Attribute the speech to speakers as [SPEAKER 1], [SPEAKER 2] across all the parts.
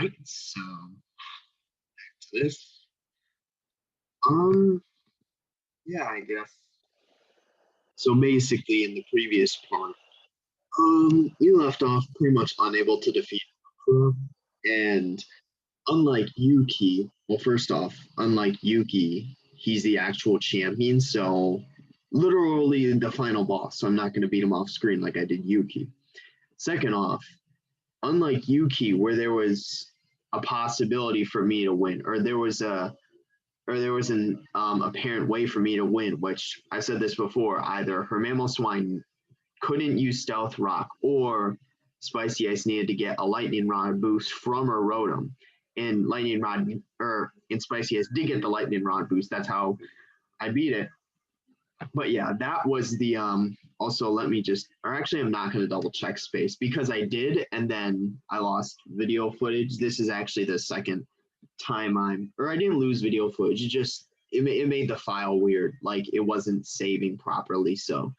[SPEAKER 1] right, so this. Um, yeah, I guess. So basically, in the previous part, you left off pretty much unable to defeat Sakura, and unlike Yuki, well, first off, unlike Yuki, he's the actual champion, so literally the final boss. So I'm not going to beat him off screen like I did Yuki. Second off, unlike Yuki, where there was a possibility for me to win, or there was an apparent way for me to win, which I said this before, either her Mamoswine couldn't use Stealth Rock or Spicy Ice needed to get a Lightning Rod boost from her Rotom. And Lightning Rod, or in Spicy Ice did get the Lightning Rod boost. That's how I beat it. But yeah, that was the also let me just, or actually I'm not going to double check space because I did and then I lost video footage. This is actually the second time I didn't lose video footage. It made the file weird, like it wasn't saving properly. So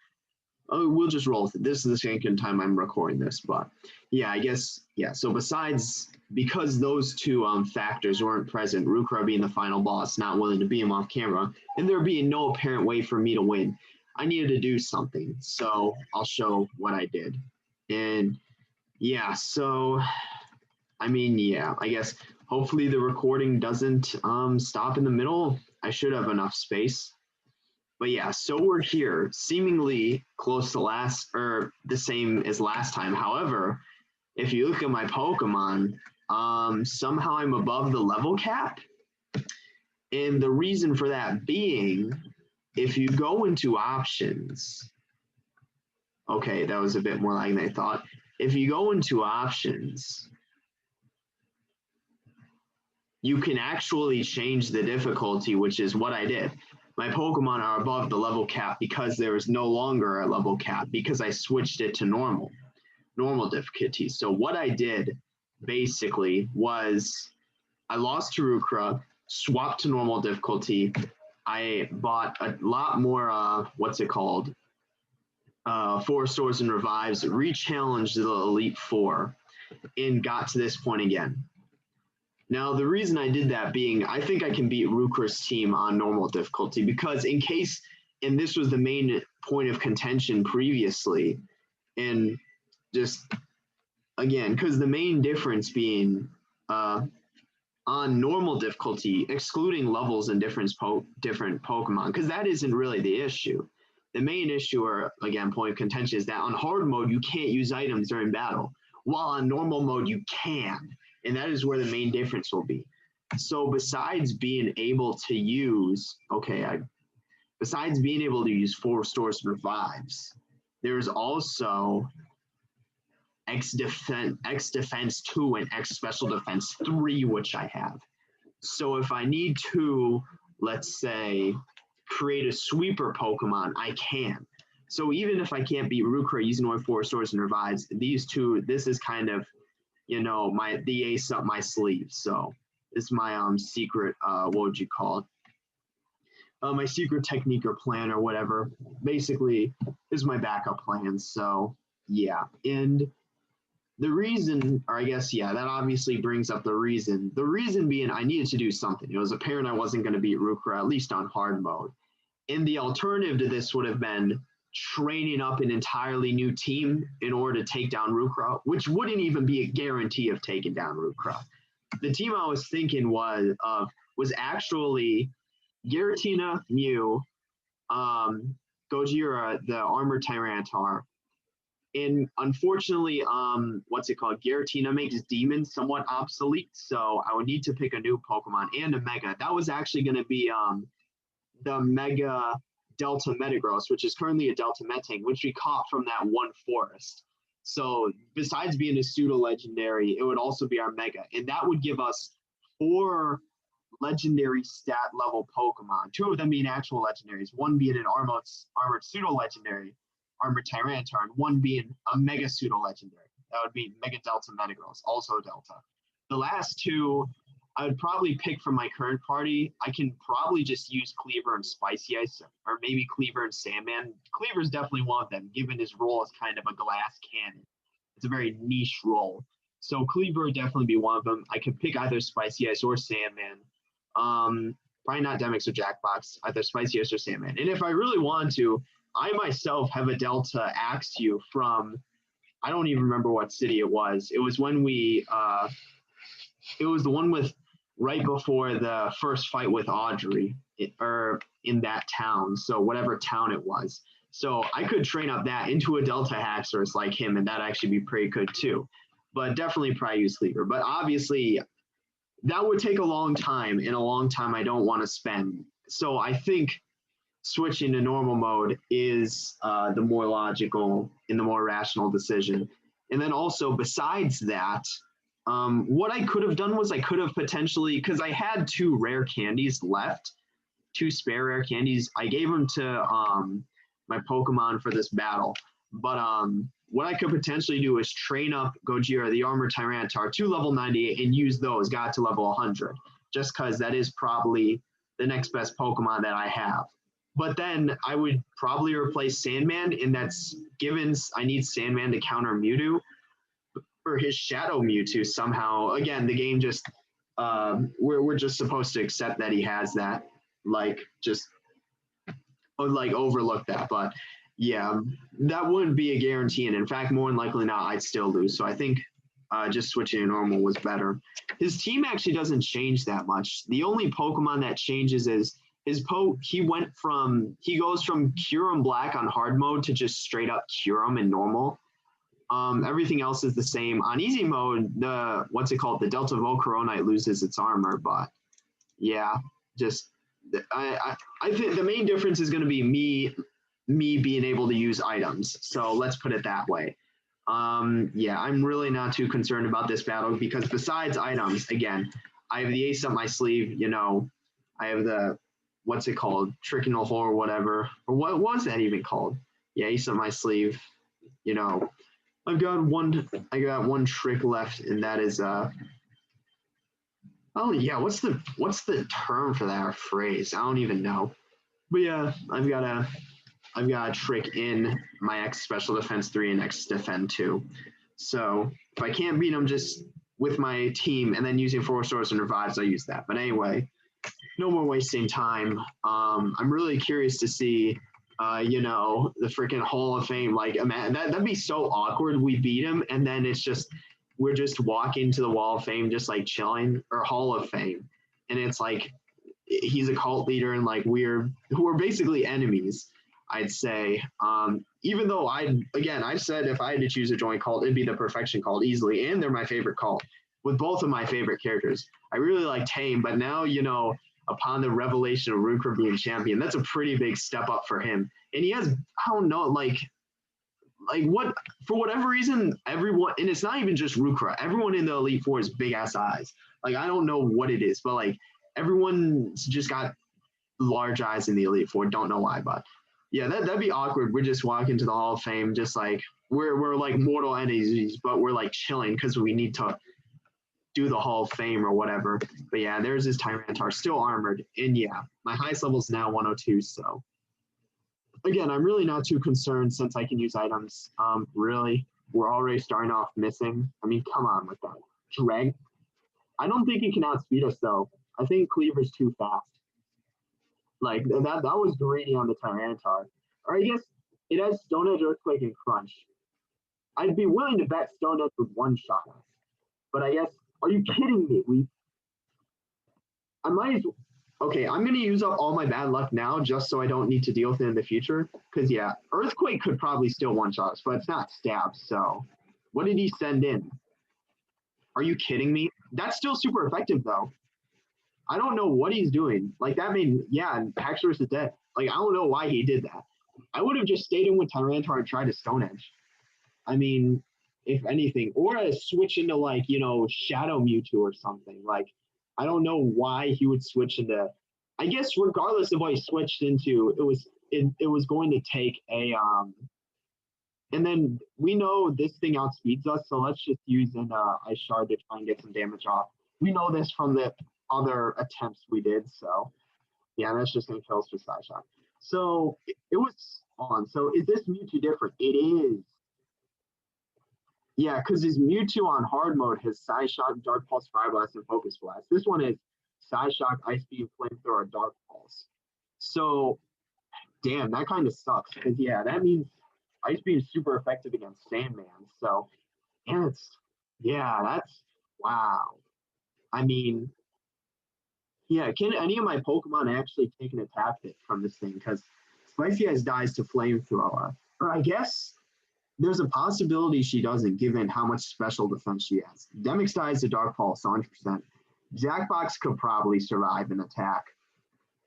[SPEAKER 1] we'll just roll with it. This is the second time I'm recording this, but yeah, I guess yeah. So besides, because those two factors weren't present, Rukra being the final boss, not willing to beat him off camera, and there being no apparent way for me to win, I needed to do something. So I'll show what I did, and yeah. So I mean, yeah, I guess hopefully the recording doesn't stop in the middle. I should have enough space. But yeah, so we're here, seemingly close to last, or the same as last time. However, if you look at my Pokemon, somehow I'm above the level cap. And the reason for that being, if you go into options, okay, that was a bit more like I thought. If you go into options, you can actually change the difficulty, which is what I did. My Pokemon are above the level cap because there is no longer a level cap because I switched it to normal difficulty. So what I did basically was I lost to Rukra, swapped to normal difficulty. I bought a lot more, what's it called? 4 stores and revives, re-challenged the Elite Four, and got to this point again. Now, the reason I did that being, I think I can beat Rukra's team on normal difficulty because in case, and this was the main point of contention previously, and just, again, because the main difference being on normal difficulty, excluding levels and different Pokemon, because that isn't really the issue. The main issue, or again, point of contention, is that on hard mode, you can't use items during battle, while on normal mode, you can. And that is where the main difference will be. So besides being able to use, besides being able to use 4 stores revives, there's also X Defense 2 and X Special Defense 3, which I have. So if I need to, let's say, create a sweeper Pokemon, I can. So even if I can't beat Rukra using only 4 stores and revives, these two, this is kind of, you know, the ace up my sleeve. So this is my secret, what would you call it? My secret technique or plan or whatever. Basically, this is my backup plan. So yeah, and the reason, or I guess, yeah, that obviously brings up the reason. The reason being I needed to do something. It was apparent I wasn't going to beat Rukra, at least on hard mode. And the alternative to this would have been training up an entirely new team in order to take down Rukra, which wouldn't even be a guarantee of taking down Rukra. The team I was thinking was actually Giratina, Mew, Gojira, the Armored Tyranitar, and unfortunately, Giratina makes Demon somewhat obsolete, so I would need to pick a new Pokemon and a Mega. That was actually going to be the Mega Delta Metagross, which is currently a Delta Metang, which we caught from that one forest. So besides being a pseudo-legendary, it would also be our Mega. And that would give us 4 legendary stat level Pokemon, 2 of them being actual legendaries, 1 being an armored pseudo-legendary, Armored Tyranitar, and 1 being a Mega pseudo-legendary. That would be Mega Delta Metagross, also Delta. The last 2, I would probably pick from my current party. I can probably just use Cleaver and Spicy Ice, or maybe Cleaver and Sandman. Cleaver is definitely one of them, given his role as kind of a glass cannon. It's a very niche role. So Cleaver would definitely be one of them. I could pick either Spicy Ice or Sandman. Probably not Demix or Jackbox, either Spicy Ice or Sandman. And if I really wanted to, I myself have a Delta Axew from, I don't even remember what city it was. It was when it was the one with right before the first fight with Audrey, or in that town. So whatever town it was. So I could train up that into a Delta Haxorus like him, and that'd actually be pretty good too. But definitely probably use Cleaver. But obviously, that would take a long time, and a long time I don't want to spend. So I think switching to normal mode is the more logical and the more rational decision. And then also, besides that, what I could have done was I could have potentially, because I had 2 rare candies left, 2 spare rare candies. I gave them to my Pokemon for this battle. But what I could potentially do is train up Gojira, the Armored Tyranitar, to level 98 and use those, got to level 100, just because that is probably the next best Pokemon that I have. But then I would probably replace Sandman, and that's given I need Sandman to counter Mewtwo, or his Shadow Mewtwo somehow. Again, the game just, we're just supposed to accept that he has that, like, just like overlook that. But yeah, that wouldn't be a guarantee, and in fact, more than likely not, I'd still lose. So I think just switching to normal was better. His team actually doesn't change that much. The only Pokemon that changes is he goes from Kyurem Black on hard mode to just straight up Kyurem in normal. Everything else is the same. On easy mode, the Delta Volcaronite loses its armor, but yeah, just I think the main difference is going to be me being able to use items. So let's put it that way. Yeah, I'm really not too concerned about this battle because besides items, again, I have the ace up my sleeve. I have the Trickle Hole or whatever. Or what was that even called? Yeah, ace up my sleeve. I got one trick left, and that is oh yeah, what's the term for that phrase? I don't even know. But yeah, I've got a trick in my X Special Defense 3 and X Defend 2. So if I can't beat them just with my team and then using 4 Swords and Revives, I use that. But anyway, no more wasting time. I'm really curious to see, the freaking Hall of Fame. Like, that'd be so awkward. We beat him, and then we're just walking to the Wall of Fame, just like chilling, or Hall of Fame, and it's like he's a cult leader, and like we're basically enemies. I'd say, even though I said if I had to choose a joint cult, it'd be the Perfection Cult easily, and they're my favorite cult with both of my favorite characters. I really like Tame, but now, upon the revelation of Rukra being champion, that's a pretty big step up for him. And he has, I don't know, like what, for whatever reason, everyone, and it's not even just Rukra, everyone in the Elite Four is big ass eyes. Like, I don't know what it is, but like everyone's just got large eyes in the Elite Four. Don't know why, but yeah, that'd be awkward. We're just walking to the Hall of Fame, just like we're like mortal enemies, but we're like chilling because we need to do the Hall of Fame or whatever. But yeah, there's his Tyranitar still armored, and yeah, my highest level is now 102. So again, I'm really not too concerned since I can use items. Really, we're already starting off missing. I mean, come on with that. Drag. I don't think he can outspeed us though. I think Cleaver's too fast. Like that was greedy on the Tyranitar. Or I guess it has Stone Edge, Earthquake, and Crunch. I'd be willing to bet Stone Edge would one-shot us. But I guess, are you kidding me? I might as well. Okay, I'm going to use up all my bad luck now just so I don't need to deal with it in the future. Because, yeah, Earthquake could probably still one-shot us, but it's not Stab, so. What did he send in? Are you kidding me? That's still super effective, though. I don't know what he's doing. Like, that made, yeah, Haxorus is dead. Like, I don't know why he did that. I would have just stayed in with Tyranitar and tried to Stone Edge. I mean, if anything. Or a switch into, like, Shadow Mewtwo or something. Like, I don't know why he would switch into. I guess regardless of what he switched into, it was going to take a and then we know this thing outspeeds us, so let's just use an Ice Shard to try and get some damage off. We know this from the other attempts we did, so yeah, that's just gonna kill us with Side Shot. So it was on. So is this Mewtwo different? It is. Yeah, because his Mewtwo on hard mode has Psy Shock, Dark Pulse, Fire Blast, and Focus Blast. This one is Psy Shock, Ice Beam, Flamethrower, Dark Pulse. So, damn, that kind of sucks. Because, yeah, that means Ice Beam is super effective against Sandman. So, and that's, wow. I mean, yeah, can any of my Pokemon actually take an attack hit from this thing? Because Spicy Eyes dies to Flamethrower. Or I guess there's a possibility she doesn't, given how much special defense she has. Demix dies to Dark Pulse, 100%. Jackbox could probably survive an attack.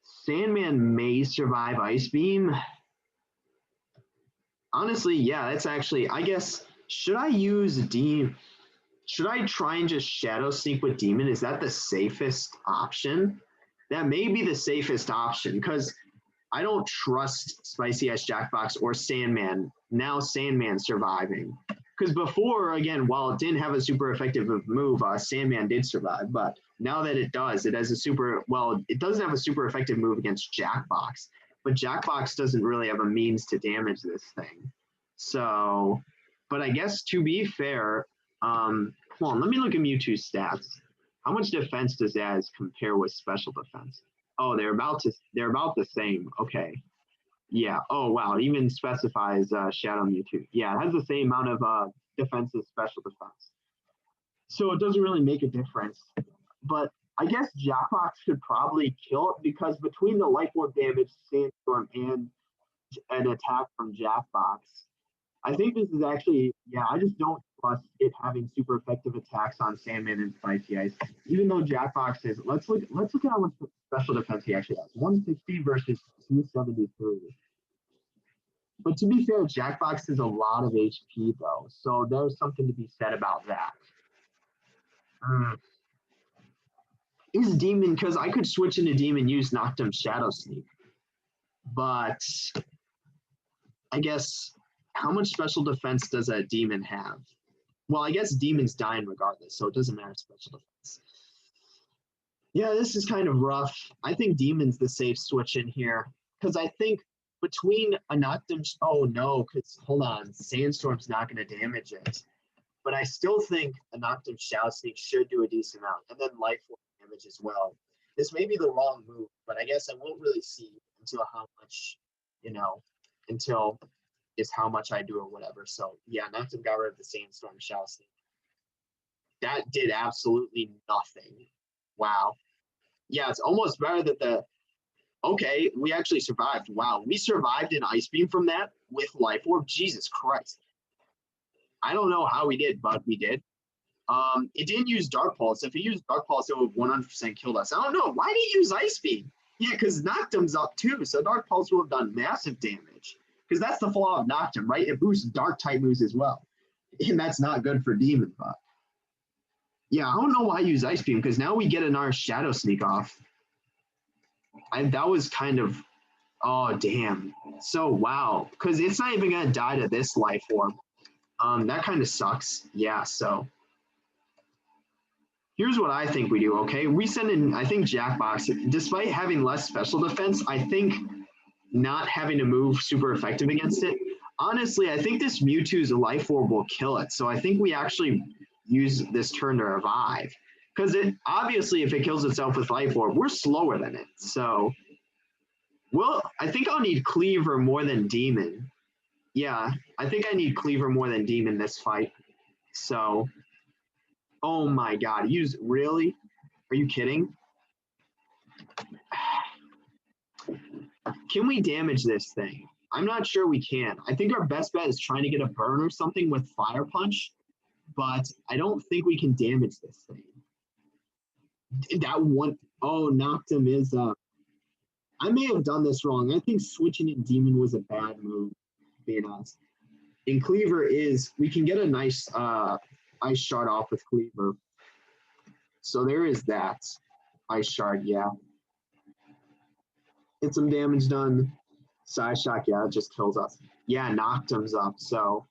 [SPEAKER 1] Sandman may survive Ice Beam. Honestly, yeah, that's actually, I guess, should I use Demon? Should I try and just Shadow Sneak with Demon? Is that the safest option? That may be the safest option because I don't trust Spicy Ice Jackbox or Sandman. Now Sandman surviving. Because before, again, while it didn't have a super effective move, Sandman did survive. But now that it does, it has a super, well, it doesn't have a super effective move against Jackbox. But Jackbox doesn't really have a means to damage this thing. So, but I guess to be fair, hold on, let me look at Mewtwo's stats. How much defense doesAz compare with special defense? Oh, they're about the same. Okay. Yeah. Oh, wow. It even specifies Shadow Mewtwo. Yeah, it has the same amount of defense as special defense. So it doesn't really make a difference. But I guess Jackbox could probably kill it because between the Life Orb damage, Sandstorm, and an attack from Jackbox, I think this is actually, yeah, I just don't trust it having super effective attacks on Sandman and Spicy Ice. Even though Jackbox is, let's look at how much special defense he actually has. 160 versus 273. But to be fair, Jackbox has a lot of HP though, so there's something to be said about that. Is Demon, because I could switch into Demon, use Noctum Shadow Sneak. But I guess, how much special defense does a Demon have? Well, I guess Demon's dying regardless, so it doesn't matter special defense. Yeah, this is kind of rough. I think Demon's the safe switch in here. Because I think between a Noctum, oh no, because hold on, Sandstorm's not going to damage it. But I still think a Noctum Shadow Sneak should do a decent amount. And then Life Orb damage as well. This may be the wrong move, but I guess I won't really see until how much, until is how much I do or whatever. So yeah, Noctum got rid of the Sandstorm Shadow Sneak. That did absolutely nothing. Wow. Yeah, it's almost better that okay, we actually survived. Wow, we survived an Ice Beam from that with Life Orb. Jesus Christ. I don't know how we did, but we did. It didn't use Dark Pulse. If it used Dark Pulse, it would have 100% killed us. I don't know. Why did it use Ice Beam? Yeah, because Noctum's up too, so Dark Pulse would have done massive damage. Because that's the flaw of Noctum, right? It boosts Dark type moves as well. And that's not good for Demon, but yeah, I don't know why I use Ice Beam, because now we get another Shadow Sneak off. That was kind of, oh, damn. So, wow. Because it's not even going to die to this Life Orb. That kind of sucks. Yeah, so here's what I think we do, okay? We send in, I think, Jackbox. Despite having less special defense, I think not having to move super effective against it. Honestly, I think this Mewtwo's Life Orb will kill it. So I think we actually use this turn to revive. Because it obviously, if it kills itself with Life Orb, we're slower than it. So, well, I think I'll need Cleaver more than Demon. Yeah, I think I need Cleaver more than Demon this fight. So, oh my god, really? Are you kidding? Can we damage this thing? I'm not sure we can. I think our best bet is trying to get a burn or something with Fire Punch, but I don't think we can damage this thing. That one, oh, Noctum is I may have done this wrong. I think switching in Demon was a bad move, being honest. And Cleaver is, we can get a nice Ice Shard off with Cleaver. So there is that. Ice Shard, yeah. Get some damage done. Psy Shock, yeah, it just kills us. Yeah, Noctum's up, so.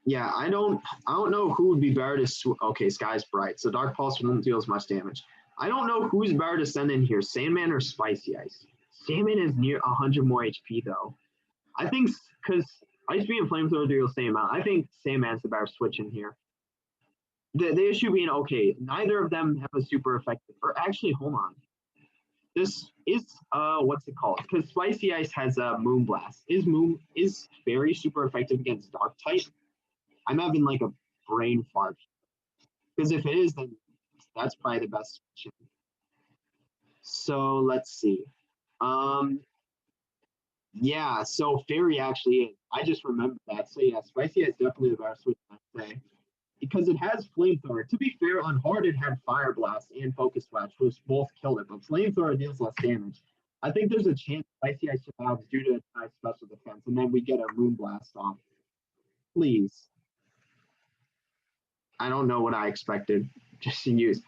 [SPEAKER 1] Yeah, I don't know who would be better to, okay, Sky's Bright, so Dark Pulse won't deal as much damage. I don't know who's better to send in here, Sandman or Spicy Ice. Sandman is near 100 more HP, though. I think, because Ice Beam and Flamethrower do the same amount. I think Sandman's the better switch in here. The issue being, okay, neither of them have a super effective, or actually, hold on. This is, what's it called? Because Spicy Ice has a Moonblast. Is Fairy super effective against Dark type? I'm having like a brain fart. Because if it is, then that's probably the best switch. So let's see. Um, yeah, so Fairy actually is. I just remembered that. So yeah, Spicy is definitely the better switch, I'd say. Because it has Flamethrower. To be fair, on hard it had Fire Blast and Focus Flash, which both kill it, but Flamethrower deals less damage. I think there's a chance Spicy Ice survives due to its high special defense, and then we get a Moonblast off. Please. I don't know what I expected just to use.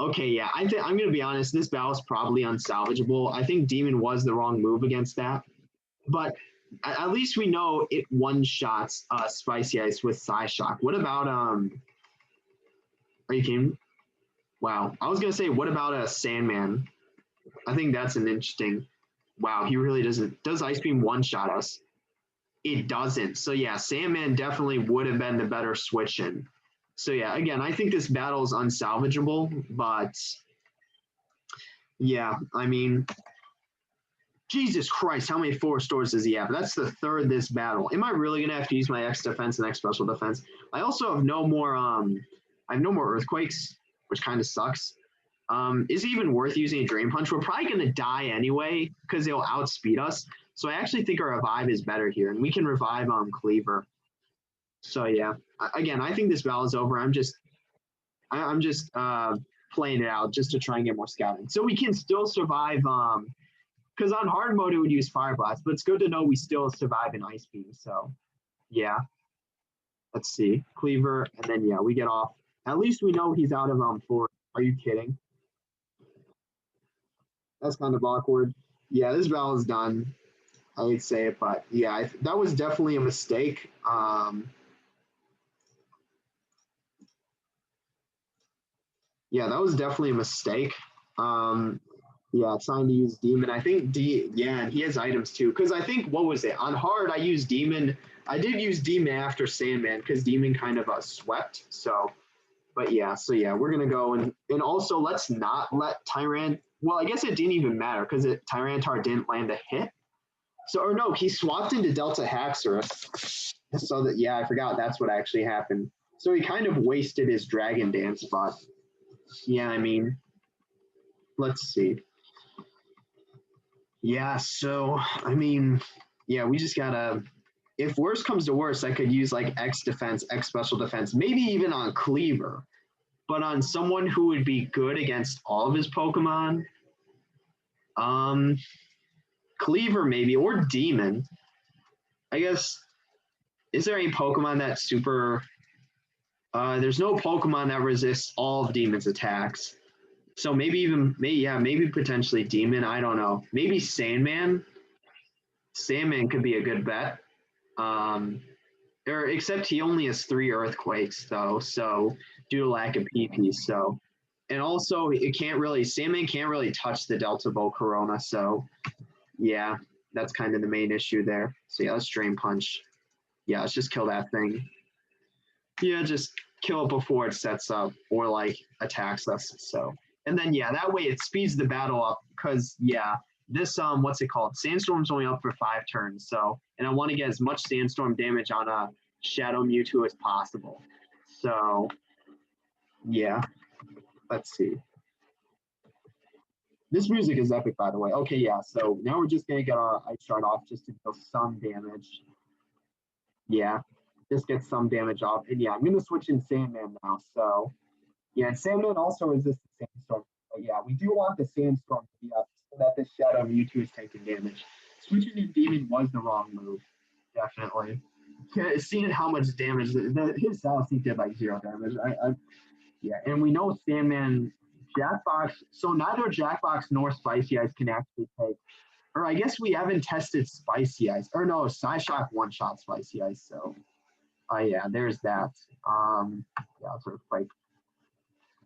[SPEAKER 1] Okay, yeah, I'm gonna be honest. This battle is probably unsalvageable. I think Demon was the wrong move against that, but at least we know it one shots Spicy Ice with Psyshock. What about Are you kidding? Wow, I was gonna say, what about a Sandman? I think that's an interesting. Wow, he really doesn't. Does Ice Beam one shot us? It doesn't. So yeah, Sandman definitely would have been the better switch in. So yeah, again, I think this battle is unsalvageable, but yeah, I mean, Jesus Christ, how many 4 stores does he have? That's the third this battle. Am I really gonna have to use my X defense and X special defense? I also have no more I have no more earthquakes, which kind of sucks. Is it even worth using a Drain Punch? We're probably gonna die anyway because they'll outspeed us. So I actually think our revive is better here, and we can revive Cleaver. So yeah, again, I think this battle is over. I'm just playing it out just to try and get more scouting. So we can still survive. Because on hard mode it would use Fire Blast, but it's good to know we still survive in Ice Beam. So yeah, let's see, Cleaver, and then yeah, we get off. At least we know he's out of four. Are you kidding? That's kind of awkward. Yeah, this battle is done. I would say it, but yeah, that was definitely a mistake. Yeah, that was definitely a mistake. Yeah, trying to use Demon. I think yeah, and he has items too. Because I think what was it on hard? I used Demon. I did use Demon after Sandman because Demon kind of swept. So, but yeah, so yeah, we're gonna go and also let's not let Tyrant. Well, I guess it didn't even matter because Tyranitar didn't land a hit. So or no, he swapped into Delta Haxorus. So that yeah, I forgot that's what actually happened. So he kind of wasted his Dragon Dance, but yeah, I mean, let's see. Yeah, so I mean, yeah, we just gotta. If worst comes to worst, I could use like X defense, X special defense, maybe even on Cleaver, but on someone who would be good against all of his Pokemon, um, Cleaver maybe or Demon. I guess. Is there any Pokemon that's super? There's no Pokemon that resists all of Demon's attacks. So maybe potentially Demon. I don't know. Maybe Sandman. Sandman could be a good bet. Or except he only has 3 earthquakes though, so due to lack of PP. So, and also Sandman can't really touch the Delta Volcarona. So, yeah, that's kind of the main issue there. So yeah, let's Drain Punch. Yeah, let's just kill that thing. Yeah, just kill it before it sets up or like attacks us. So, and then yeah, that way it speeds the battle up because yeah, this what's it called? Sandstorm's only up for 5 turns. So, and I want to get as much Sandstorm damage on a Shadow Mewtwo as possible. So, yeah, let's see. This music is epic, by the way. Okay, yeah. So now we're just gonna get our Ice Shard off just to deal some damage. Yeah, just get some damage off. And yeah, I'm gonna switch in Sandman now. So yeah, and Sandman also resists the Sandstorm. But yeah, we do want the Sandstorm to be up so that this Shadow Mewtwo is taking damage. Switching in Demon was the wrong move, definitely. Seeing how much damage his Salasy did like 0 damage. Yeah, and we know Sandman, Jackbox. So neither Jackbox nor Spicy Ice can actually take. Or I guess we haven't tested Spicy Ice. Or no, Psyshock one-shot Spicy Ice. So, yeah, there's that. Yeah, sort of like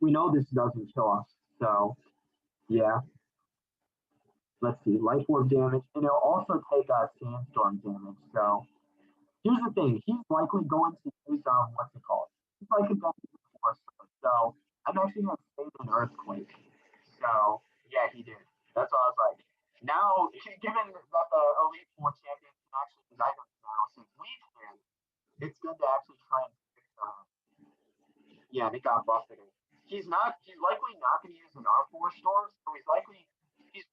[SPEAKER 1] we know this doesn't kill us. So, yeah. Let's see, Life Orb damage, and it'll also take Sandstorm damage. So,
[SPEAKER 2] Here's the thing, he's likely going to use what's it called? He's likely going to use Force Sword. So I'm actually gonna save an earthquake. So yeah, he did. That's why I was like, now given that the Elite Four champions can actually use items now since we can, it's good to actually try and fix yeah, and it got busted. He's likely not gonna use an R4 store, so he's likely he's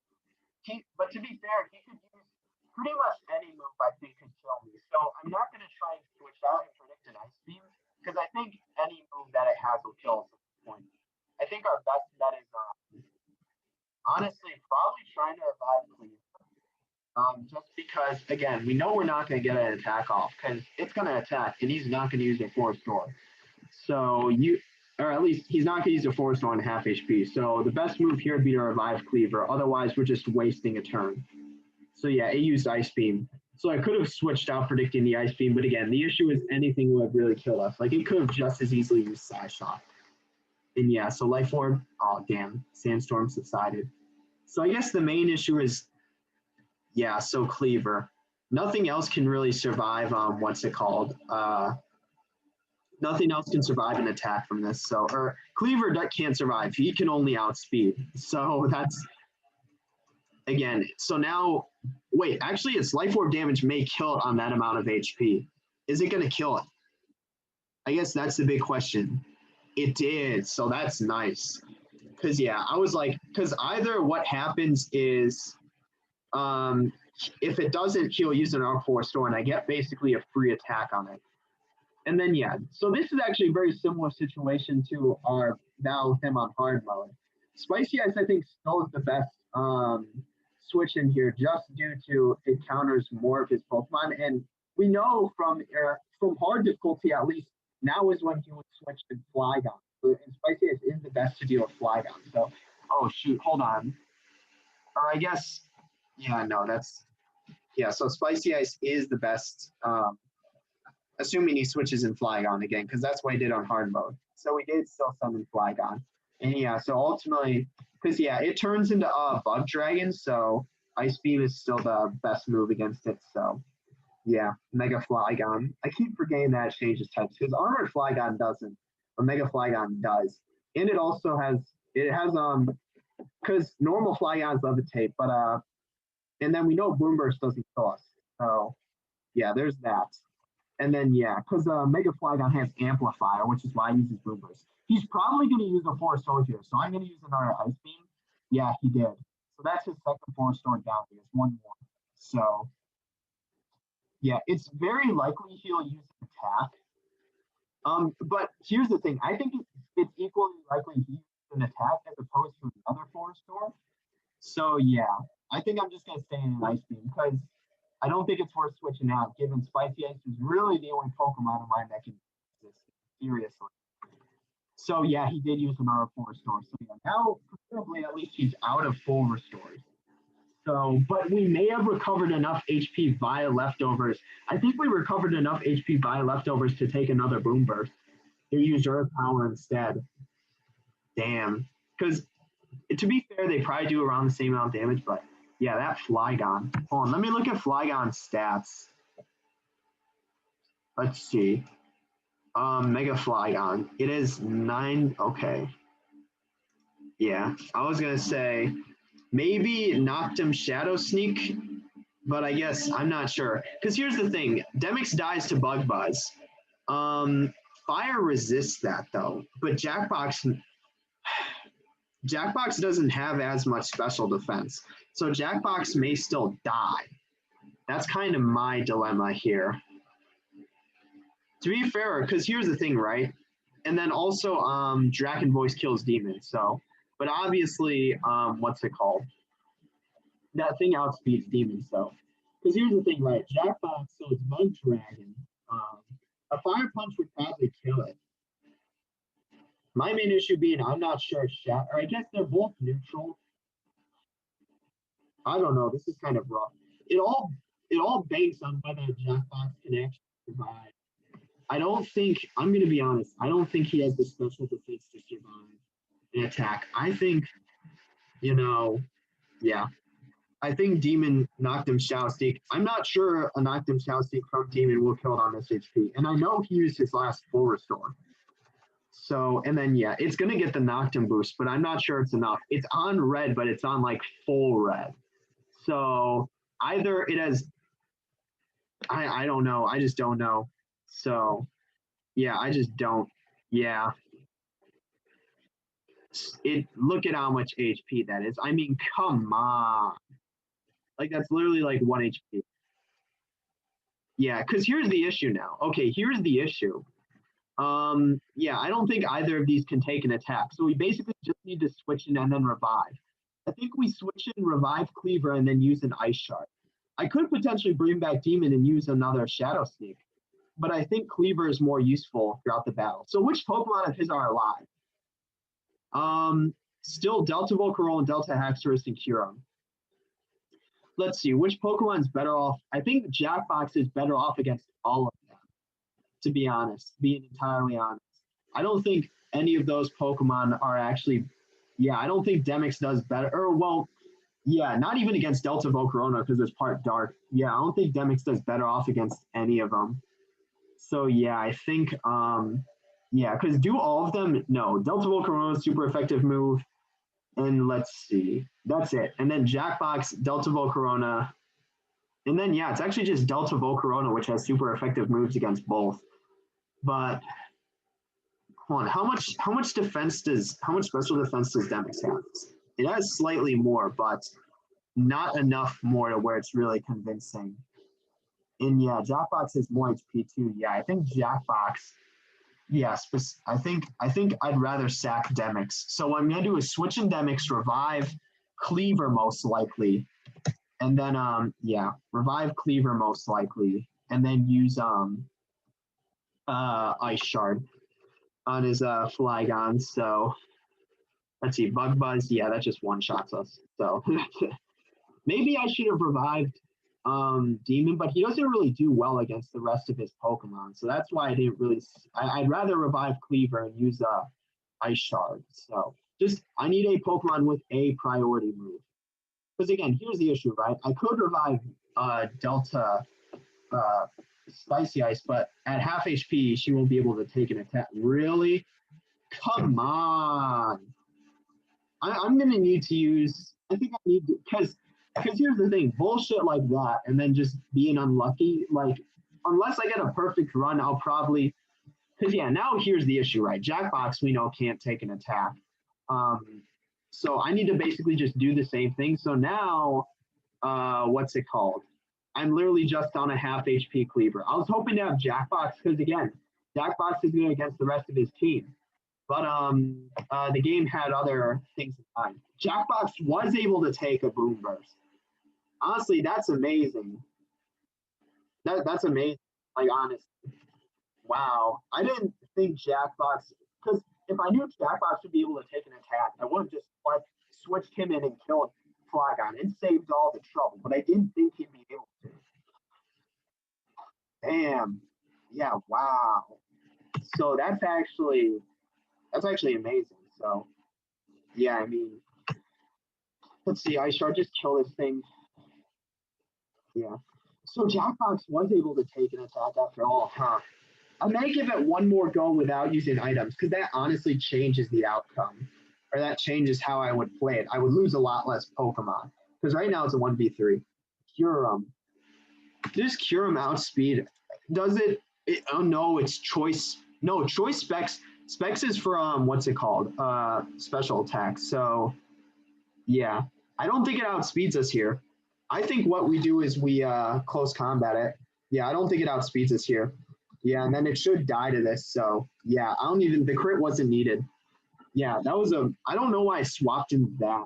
[SPEAKER 2] but to be fair, he could use pretty much any move I think could kill me. So I'm not going to try and switch out and predict an ice beam because I think any move that it has will kill us at this point. I think our best bet is honestly probably trying to revive Cleave. Just because again we know we're not going to get an attack off because it's going to attack and he's not going to use a force door. So or at least he's not going to use a force door on half HP. So the best move here would be to revive Cleaver. Otherwise, we're just wasting a turn. So yeah, it used Ice Beam. So I could have switched out predicting the Ice Beam, but again, the issue is anything would really kill us. Like it could have just as easily used Psy Shock. And yeah, so Life Orb, oh damn, Sandstorm subsided. So I guess the main issue is, yeah, so Cleaver. Nothing else can really survive, what's it called? Nothing else can survive an attack from this. So, or Cleaver can't survive. He can only outspeed. So that's, again, so now, wait, actually, its Life Orb damage may kill it on that amount of HP. Is it going to kill it? I guess that's the big question. It did, so that's nice. Because, yeah, I was like, because either what happens is if it doesn't heal using an R4 store, and I get basically a free attack on it. And then, yeah, so this is actually a very similar situation to our battle with him on hard mode. Spicy Ice, I think, still is the best switch in here just due to it counters more of his Pokemon. And we know from hard difficulty, at least, now is when he would switch to Flygon. And Spicy Ice is the best to deal with Flygon. So, oh, shoot, hold on. Or I guess, yeah, no, that's, yeah, so Spicy Ice is the best assuming he switches in Flygon again, because that's what he did on hard mode. So we did still summon Flygon. And yeah, so ultimately, because yeah, it turns into Bug Dragon, so Ice Beam is still the best move against it. So yeah, Mega Flygon. I keep forgetting that it changes types, because Armored Flygon doesn't, but Mega Flygon does. And it also has, because normal Flygons levitate, but and then we know Boomburst doesn't kill us. So yeah, there's that. And then, yeah, because Mega Flygon has Amplifier, which is why he uses Boomburst. He's probably going to use a Force Sword here, so I'm going to use another Ice Beam. Yeah, he did. So that's his second Force Sword down. He has one more. So, yeah, it's very likely he'll use an attack. But here's the thing. I think it's equally likely he uses an attack as opposed to another Force Sword. So, yeah, I think I'm just going to stay in an Ice Beam because I don't think it's worth switching out, given Spicy Ice is really the only Pokemon in my deck can exist. Seriously. So yeah, he did use an R4 restore. So yeah, now presumably at least he's out of full restores. So, but we may have recovered enough HP via leftovers. I think we recovered enough HP via leftovers to take another Boom Burst. They used Earth Power instead. Damn. Because to be fair, they probably do around the same amount of damage, but yeah, that Flygon. Hold on, let me look at Flygon's stats. Let's see. Mega Flygon. It is 9. Okay. Yeah, I was gonna say maybe Noctum Shadow Sneak, but I guess I'm not sure. Because here's the thing: Demix dies to Bug Buzz. Fire resists that though, but Jackbox doesn't have as much special defense, so Jackbox may still die. That's kind of my dilemma here. To be fair, because here's the thing, right? And then also, Dragon Voice kills demons. So, but obviously, what's it called? That thing outspeeds demons. So, because here's the thing, right? Jackbox, so it's Bug Dragon. A Fire Punch would probably kill it. My main issue being, I'm not sure. Or I guess they're both neutral. I don't know. This is kind of rough. It all banks on whether Jackbox can actually survive. I don't think, I'm going to be honest, I don't think he has the special defense to survive an attack. I think, yeah.
[SPEAKER 1] I think Demon knocked him Shadow Sneak. I'm not sure a knocked him Shadow Sneak from Demon will kill it on this HP. And I know he used his last full restore. So, and then, yeah, it's going to get the knocked him boost, but I'm not sure it's enough. It's on red, but it's on like full red. So either it has, I don't know. I just don't know. So, yeah, I just don't. Yeah. Look at how much HP that is. I mean, come on. Like, that's literally like 1 HP. Yeah, because here's the issue now. Okay, here's the issue. Yeah, I don't think either of these can take an attack. So we basically just need to switch in and then revive. I think we switch in, revive Cleaver, and then use an Ice Shard. I could potentially bring back Demon and use another Shadow Sneak, but I think Cleaver is more useful throughout the battle. So which Pokemon of his are alive? Still Delta Volcarona, Delta Haxorus, and Kyurem. Let's see, which Pokemon's better off? I think Jackbox is better off against all of them, to be honest, being entirely honest. I don't think any of those Pokemon are actually, yeah, I don't think Demix does better. Or, well, yeah, not even against Delta Volcarona because it's part dark. Yeah, I don't think Demix does better off against any of them. So, yeah, I think, yeah, because do all of them? No, Delta Volcarona, super effective move. And let's see, that's it. And then Jackbox, Delta Volcarona. And then, yeah, it's actually just Delta Volcarona, which has super effective moves against both. But hold on, how much defense how much special defense does Demix have? It has slightly more, but not enough more to where it's really convincing. And yeah, Jackbox has more HP too. Yeah, I think Jackbox, yes, I think I'd rather sack Demix. So what I'm gonna do is switch in Demix, revive Cleaver most likely, and then yeah, revive Cleaver most likely, and then use Ice Shard on his Flygon. So let's see, Bug Buzz, yeah, that just one shots us. So maybe I should have revived Demon, but he doesn't really do well against the rest of his Pokemon. So that's why I didn't really, I'd rather revive Cleaver and use Ice Shard. So just, I need a Pokemon with a priority move. Because again, here's the issue, right? I could revive Delta Spicy Ice, but at half HP, she won't be able to take an attack. Really? Come on. I'm going to need to use, I think I need to, because here's the thing, bullshit like that, and then just being unlucky, like, unless I get a perfect run, I'll probably, because yeah, now here's the issue, right? Jackbox, we know, can't take an attack. So I need to basically just do the same thing. So now, what's it called? I'm literally just on a half HP Cleaver. I was hoping to have Jackbox, because again, Jackbox is good against the rest of his team. But the game had other things in mind. Jackbox was able to take a Boom Burst. Honestly, that's amazing. That's amazing. Like, honestly. Wow. I didn't think Jackbox, because if I knew Jackbox would be able to take an attack, I would have just like switched him in and killed Flygon and saved all the trouble. But I didn't think he'd be able to. Damn. Yeah, wow. So that's actually amazing. So yeah, I mean, let's see, Ice Shard just kill this thing. Yeah. So Jackbox was able to take an attack after all, huh? I may give it one more go without using items, because that honestly changes the outcome. Or that changes how I would play it. I would lose a lot less Pokemon. Because right now it's a 1v3. Kyurem. Does Kyurem outspeed? Does it? Oh no, it's choice. No, choice specs. Specs is for what's it called? Special attack. So yeah, I don't think it outspeeds us here. I think what we do is we close combat it. Yeah, I don't think it outspeeds us here. Yeah, and then it should die to this. So yeah, the crit wasn't needed. Yeah, that was I don't know why I swapped into that.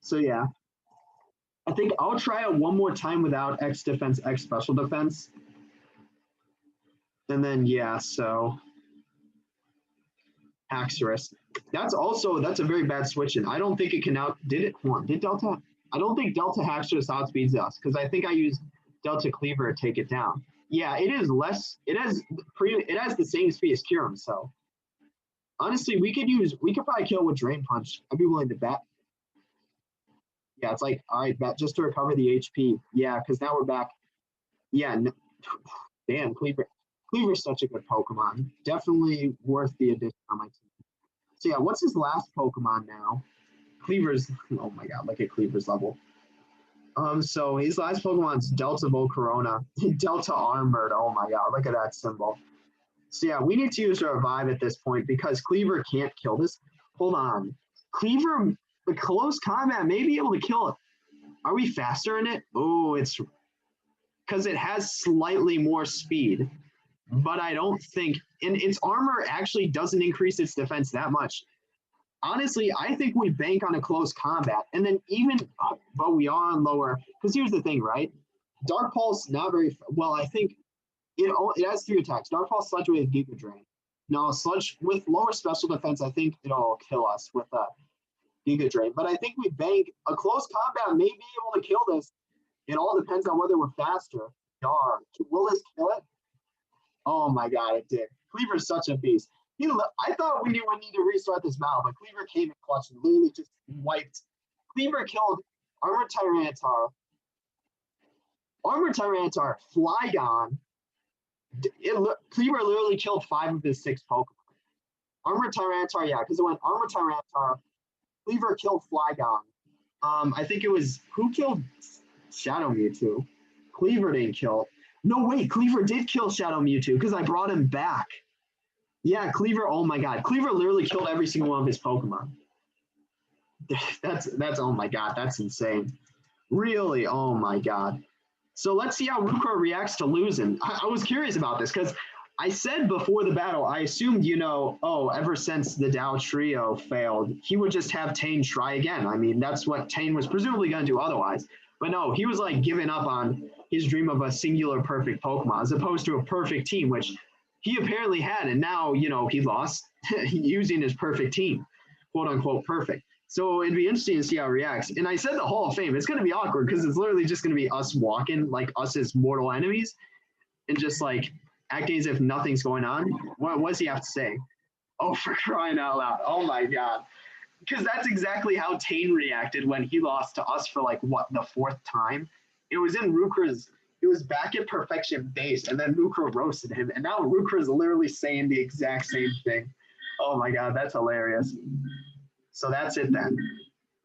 [SPEAKER 1] So yeah, I think I'll try it one more time without X defense, X special defense. And then yeah, so Haxorus. That's a very bad switch in. I don't think it can did Delta? I don't think Delta Haxorus outspeeds us, because I think I used Delta Cleaver to take it down. Yeah, it is less, it has the same speed as Kyurem, so honestly we could probably kill with Drain Punch. I'd be willing to bet.
[SPEAKER 2] Yeah, it's like, all right, bet just to recover the HP. Yeah, because now we're back. Yeah, damn, Cleaver. Cleaver's such a good Pokemon. Definitely worth the addition on my team. So yeah, what's his last Pokemon now? Cleaver's, oh my god, look at Cleaver's level. So his last Pokemon's Delta Volcarona, Delta Armored. Oh my god, look at that symbol. So yeah, we need to use a revive at this point because Cleaver can't kill this. Hold on. Cleaver, the close combat may be able to kill it. Are we faster in it? Oh, it's because it has slightly more speed, but I don't think, and its armor actually doesn't increase its defense that much. Honestly, I think we bank on a close combat, and then even, but we are on lower, because here's the thing, right? Dark Pulse, not very, well, I think it has 3 attacks. Dark Pulse, Sludge Wave, Giga Drain. No, Sludge, with lower special defense, I think it'll kill us with Giga Drain. But I think we bank, a close combat may be able to kill this. It all depends on whether we're faster. Darn. Will this kill it? Oh my god, it did. Cleaver's such a beast. I thought we would need to restart this battle, but Cleaver came in clutch and literally just wiped. Cleaver killed Armored Tyranitar, Flygon. Cleaver literally killed 5 of his 6 Pokemon. Armored Tyranitar, yeah, because it went Armored Tyranitar, Cleaver killed Flygon. I think it was, who killed Shadow Mewtwo? Cleaver didn't kill. No, wait, Cleaver did kill Shadow Mewtwo because I brought him back. Yeah, Cleaver, oh my god. Cleaver literally killed every single one of his Pokemon. That's oh my god, that's insane. Really, oh my god. So let's see how Rukra reacts to losing. I was curious about this because I said before the battle, I assumed, ever since the Dow Trio failed, he would just have Tane try again. I mean, that's what Tane was presumably going to do otherwise. But no, he was like giving up on his dream of a singular perfect Pokemon as opposed to a perfect team, which he apparently had. And now, he lost using his perfect team, quote unquote perfect. So it'd be interesting to see how it reacts. And I said the Hall of Fame, it's going to be awkward because it's literally just going to be us walking, like us as mortal enemies, and just like acting as if nothing's going on. What does he have to say? Oh, for crying out loud. Oh my God. Because that's exactly how Tane reacted when he lost to us for the 4th time. It was in Rukra's, it was back at Perfection Base, and then Rukra roasted him. And now Rukra's literally saying the exact same thing. Oh my God, that's hilarious. So that's it then.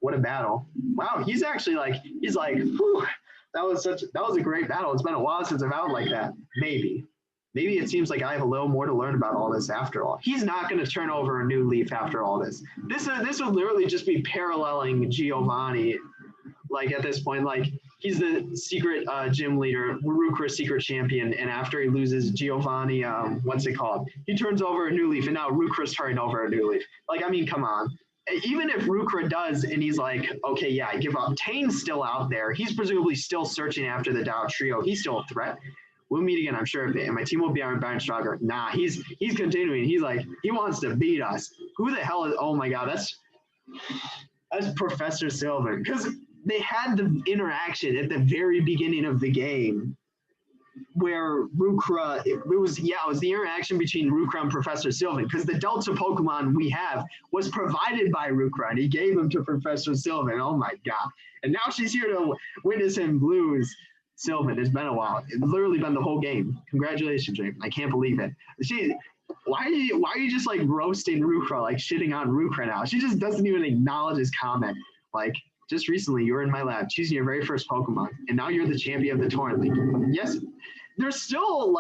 [SPEAKER 2] What a battle. Wow, he's actually whew, that was a great battle. It's been a while since I've battled like that. Maybe it seems like I have a little more to learn about all this after all. He's not going to turn over a new leaf after all this. This would literally just be paralleling Giovanni, at this point. He's the secret gym leader, Rukra's secret champion, and after he loses Giovanni, what's it called? He turns over a new leaf, and now Rukra's turning over a new leaf. Come on. Even if Rukra does, and he's like, okay, yeah, I give up. Tane's still out there. He's presumably still searching after the Dow Trio. He's still a threat. We'll meet again, I'm sure, and my team will be better and stronger. Nah, he's continuing. He's he wants to beat us. Who the hell is? Oh my God, that's Professor Sylvan, because they had the interaction at the very beginning of the game where Rukra, it was the interaction between Rukra and Professor Sylvan, because the Delta Pokemon we have was provided by Rukra, and he gave them to Professor Sylvan. Oh my God. And now she's here to witness him lose Sylvan. It's been a while. It's literally been the whole game. Congratulations, Jake. I can't believe it. Why are you just roasting Rukra, shitting on Rukra now? She just doesn't even acknowledge his comment. Just recently, you were in my lab choosing your very first Pokemon, and now you're the champion of the tournament. Yes, there's still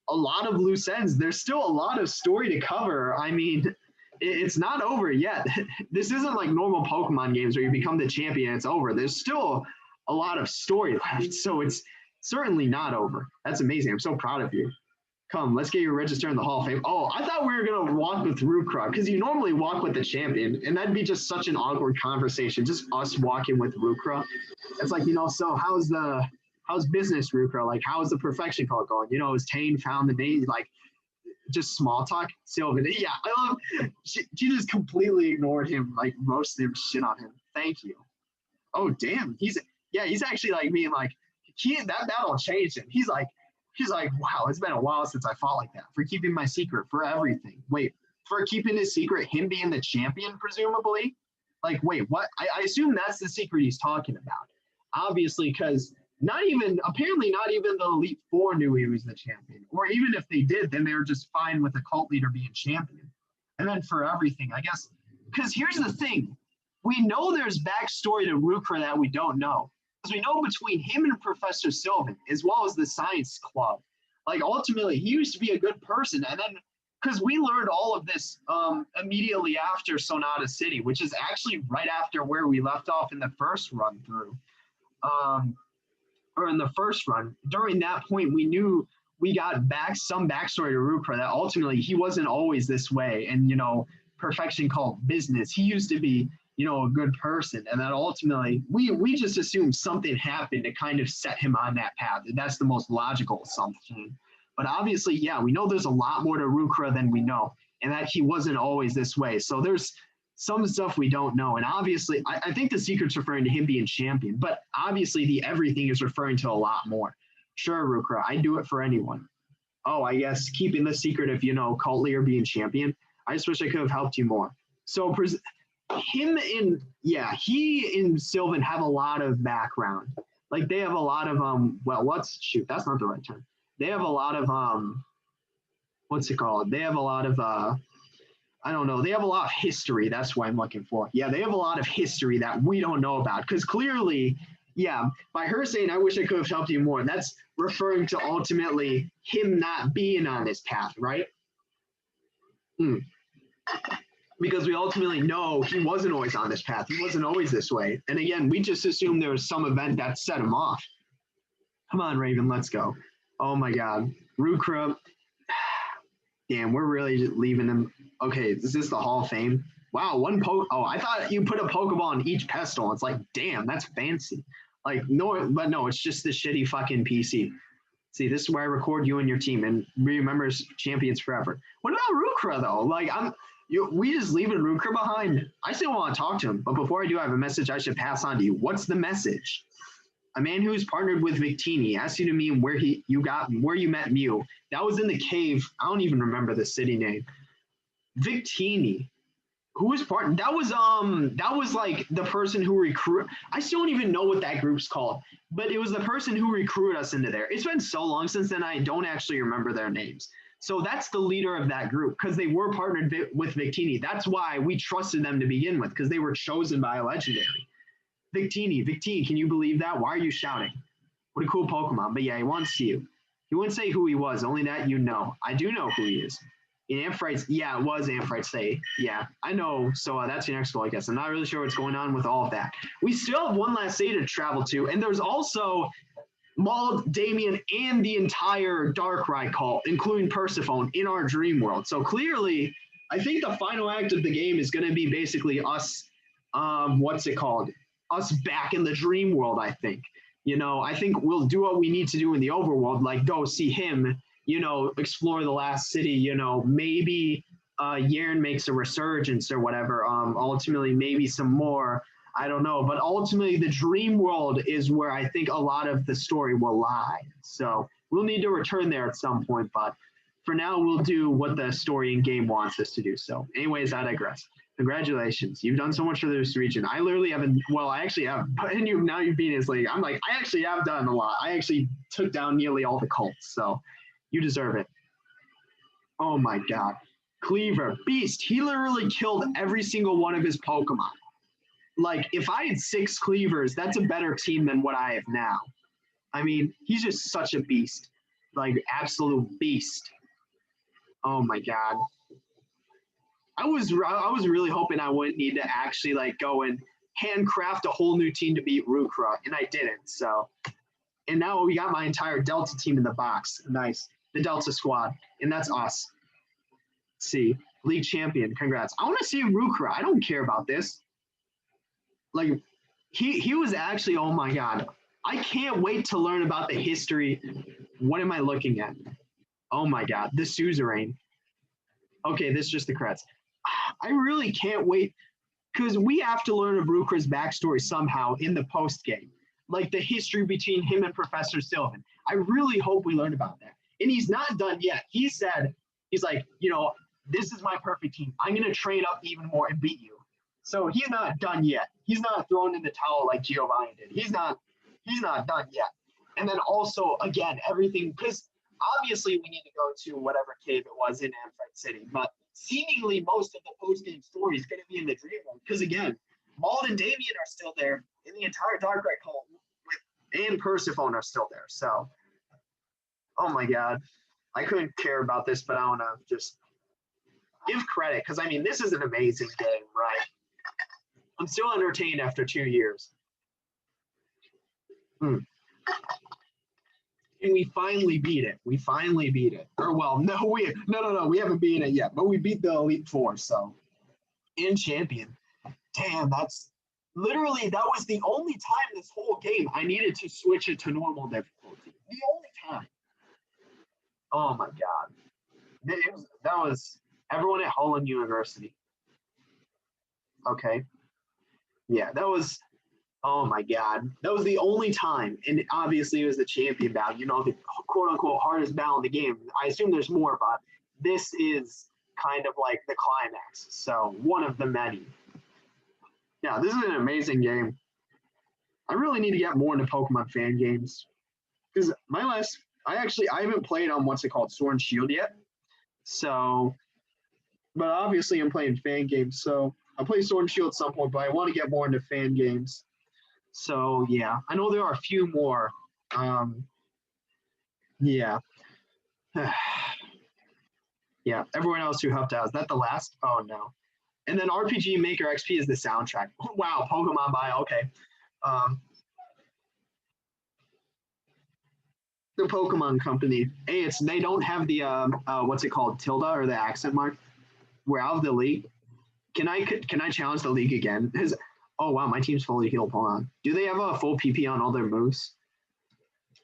[SPEAKER 2] a lot of loose ends. There's still a lot of story to cover. I mean, it's not over yet. This isn't normal Pokemon games where you become the champion and it's over. There's still a lot of story left, so it's certainly not over. That's amazing. I'm so proud of you. Come, let's get you registered in the Hall of Fame. Oh, I thought we were going to walk with Rukra, because you normally walk with the champion, and that'd be just such an awkward conversation, just us walking with Rukra. It's so how's business, Rukra? How's the perfection call going? Has Tane found the name? Just small talk. Sylvan, yeah, I love, she just completely ignored him, roasted him, shit on him. Thank you. Oh, damn, he's actually being that battle changed him. He's like, wow, it's been a while since I fought like that. For keeping my secret, for everything. Wait, for keeping his secret, him being the champion, presumably?
[SPEAKER 1] Like, wait, what? I assume that's the secret he's talking about. Obviously, because apparently not even the Elite Four knew he was the champion. Or even if they did, then they were just fine with a cult leader being champion. And then for everything, I guess, because here's the thing. We know there's backstory to Rukra that we don't know. Because we know between him and Professor Sylvan, as well as the Science Club, like ultimately he used to be a good person. And then because we learned all of this immediately after Sonata City, which is actually right after where we left off in the first run through, or in the first run. During that point, we knew we got back some backstory to Rukra that ultimately he wasn't always this way. And, perfection called business. He used to be, a good person. And that ultimately, we just assumed something happened to kind of set him on that path. And that's the most logical assumption. But obviously, yeah, we know there's a lot more to Rukra than we know, and that he wasn't always this way. So there's some stuff we don't know. And obviously, I think the secret's referring to him being champion, but obviously the everything is referring to a lot more. Sure, Rukra, I'd do it for anyone. Oh, I guess keeping the secret of, cult leader being champion. I just wish I could have helped you more. So he and Sylvan have a lot of background. Like they have a lot of, that's not the right term. They have a lot of, what's it called? They have a lot of, I don't know. They have a lot of history. That's what I'm looking for. Yeah, they have a lot of history that we don't know about. Because clearly, yeah, by her saying, I wish I could have helped you more, that's referring to ultimately him not being on this path, right? Because we ultimately know he wasn't always on this path. He wasn't always this way. And again, we just assumed there was some event that set him off. Come on, Raven, let's go. Oh my God. Rukra. Damn, we're really just leaving him. Okay, is this the Hall of Fame? Wow, I thought you put a Pokeball on each pedestal. It's like, damn, that's fancy. Like, no, but no, it's just the shitty fucking PC. See, this is where I record you and your team and remembers champions forever. What about Rukra though? Like, we just leaving Rukra behind. I still want to talk to him, but before I do, I have a message I should pass on to you. What's the message? A man who's partnered with Victini asked you to meet where you met Mew. That was in the cave. I don't even remember the city name. Victini. Who was part? That was like the person who recruit. I still don't even know what that group's called, but it was the person who recruited us into there. It's been so long since then, I don't actually remember their names. So that's the leader of that group because they were partnered with Victini. That's why we trusted them to begin with because they were chosen by a legendary. Victini, can you believe that? Why are you shouting? What a cool Pokemon. But yeah, he wants to see you. He wouldn't say who he was, only that you know. I do know who he is. In Amphrite's, yeah, it was Amphrite's say. Yeah, I know. So that's your next goal, I guess. I'm not really sure what's going on with all of that. We still have one last day to travel to, and there's also Mauled, Damien, and the entire Darkrai cult, including Persephone, in our dream world. So clearly, I think the final act of the game is going to be basically us, us back in the dream world, I think. I think we'll do what we need to do in the overworld, like go see him, explore the last city, maybe Yern makes a resurgence or whatever. Ultimately, maybe some more. I don't know. But ultimately, the dream world is where I think a lot of the story will lie. So we'll need to return there at some point. But for now, we'll do what the story and game wants us to do. So anyways, I digress. Congratulations. You've done so much for this region. I literally haven't, I actually have, but now you've been in this league. I'm like, I actually have done a lot. I actually took down nearly all the cults. So you deserve it. Oh my God. Cleaver, beast. He literally killed every single one of his Pokemon. Like, if I had 6 Cleavers, that's a better team than what I have now. I mean, he's just such a beast. Like, absolute beast. Oh my God. I was really hoping I wouldn't need to actually, like, go and handcraft a whole new team to beat Rukra, and I didn't, so. And now we got my entire Delta team in the box. Nice. The Delta squad, and that's us. Let's see. League champion, congrats. I want to see Rukra. I don't care about this. Like, he was actually, oh my God. I can't wait to learn about the history. What am I looking at? Oh my God, the suzerain. Okay, this is just the creds. I really can't wait because we have to learn of Rukra's backstory somehow in the post game, like the history between him and Professor Sylvan. I really hope we learn about that. And he's not done yet. He said, he's like, this is my perfect team. I'm going to train up even more and beat you.
[SPEAKER 2] So he's not done yet. He's not thrown in the towel like Giovanni did. He's not done yet. And then also, again, everything, because obviously we need to go to whatever cave it was in Amphitrite City, but seemingly most of the post-game story is going to be in the dream world. Because again, Maud and Damien are still there, and the entire Darkrai cult and Persephone are still there. So, oh my God, I couldn't care about this, but I want to just give credit because I mean, this is an amazing game, right? I'm still entertained after 2 years. And we finally beat it. We finally beat it. Or well, no, we haven't beaten it yet, but we beat the Elite Four, so in champion. Damn, that's literally that was the only time this whole game I needed to switch it to normal difficulty. The only time. Oh my God. That was everyone at Holland University. Okay. Yeah, that was, oh my God. That was the only time. And obviously it was the champion battle, you know, the quote unquote hardest battle in the game. I assume there's more, but this is kind of like the climax. So one of the many. Yeah, this is an amazing game. I really need to get more into Pokemon fan games. Because I haven't played on what's it called, Sword and Shield yet. So, but obviously I'm playing fan games. So I'll play Sword and Shield at some point, but I want to get more into fan games. So yeah, I know there are a few more. Yeah. Yeah, everyone else who helped out. Is that the last? Oh no. And then RPG Maker XP is the soundtrack. Wow, Pokemon Bio, okay. The Pokemon Company. Hey, they don't have the what's it called, tilde or the accent mark. We're out of the league. Can I challenge the league again? Oh wow, my team's fully healed. Hold on. Do they have a full PP on all their moves?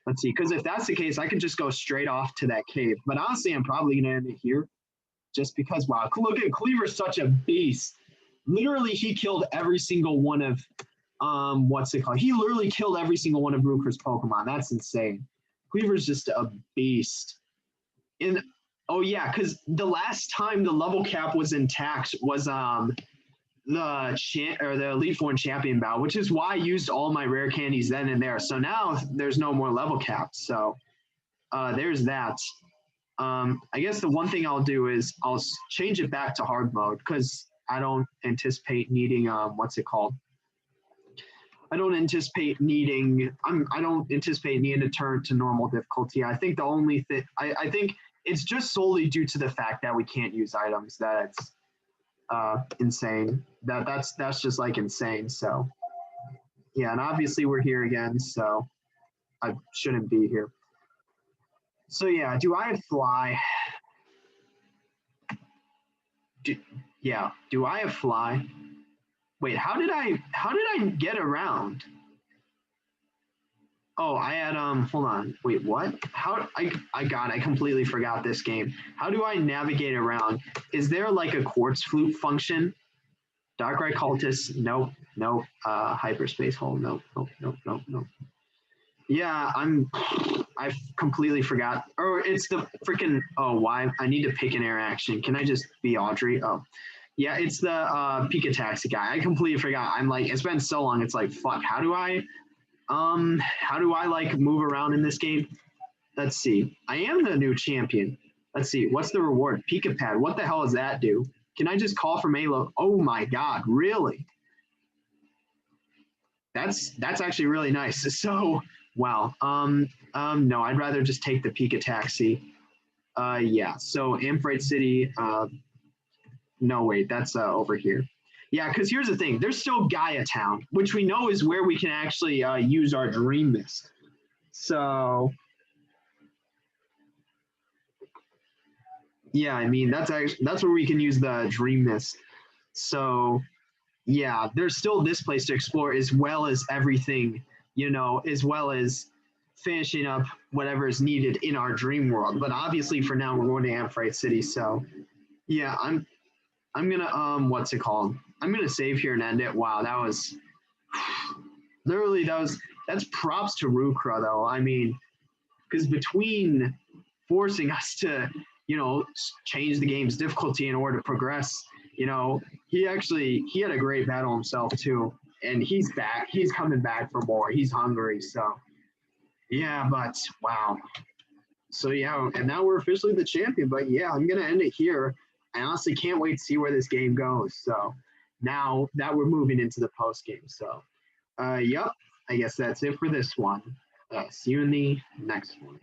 [SPEAKER 2] Let's see. Because if that's the case, I could just go straight off to that cave. But honestly, I'm probably gonna end it here, just because wow, look at Cleaver's such a beast. Literally, he killed every single one of what's it called? He literally killed every single one of Ruker's Pokemon. That's insane. Cleaver's just a beast. And oh yeah, because the last time the level cap was intact was the Elite Four and Champion battle, which is why I used all my rare candies then and there. So now there's no more level cap. So there's that. I guess the one thing I'll do is I'll change it back to hard mode because I don't anticipate needing what's it called? I don't anticipate needing to turn to normal difficulty. I think the only thing I think it's just solely due to the fact that we can't use items. That it's insane. That's just like insane. So yeah, and obviously we're here again, so I shouldn't be here. So yeah, do I fly? Do I have fly? Wait, how did I get around? Oh, I had hold on. Wait, what? I completely forgot this game. How do I navigate around? Is there like a quartz flute function? Darkrai Cultist? Nope. Hyperspace hole. Nope. Yeah, I completely forgot. Or it's the freaking why I need to pick an air action. Can I just be Audrey? Oh. Yeah, it's the Pika Taxi guy. I completely forgot. I'm like, it's been so long. It's like, fuck. How do I like move around in this game? Let's see. I am the new champion. Let's see. What's the reward? Pika Pad. What the hell does that do? Can I just call from Alo? Oh my God, really? That's actually really nice. So wow. No, I'd rather just take the Pika Taxi. Yeah. So Amphitrite City. No, wait, that's over here. Yeah, because here's the thing. There's still Gaia Town, which we know is where we can actually use our Dream Mist. So, yeah, I mean, that's where we can use the Dream Mist. So, yeah, there's still this place to explore as well as everything, as well as finishing up whatever is needed in our dream world. But obviously, for now, we're going to Amphitrite City. So, yeah, I'm gonna what's it called? I'm gonna save here and end it. Wow, that was literally that's props to Rukra though. I mean, because between forcing us to change the game's difficulty in order to progress
[SPEAKER 1] you know, he had a great battle himself too. And he's back. He's coming back for more. He's hungry. So yeah, but wow. So yeah, and now we're officially the champion. But yeah, I'm gonna end it here. I honestly can't wait to see where this game goes. So now that we're moving into the post game. So yep, I guess that's it for this one. See you in the next one.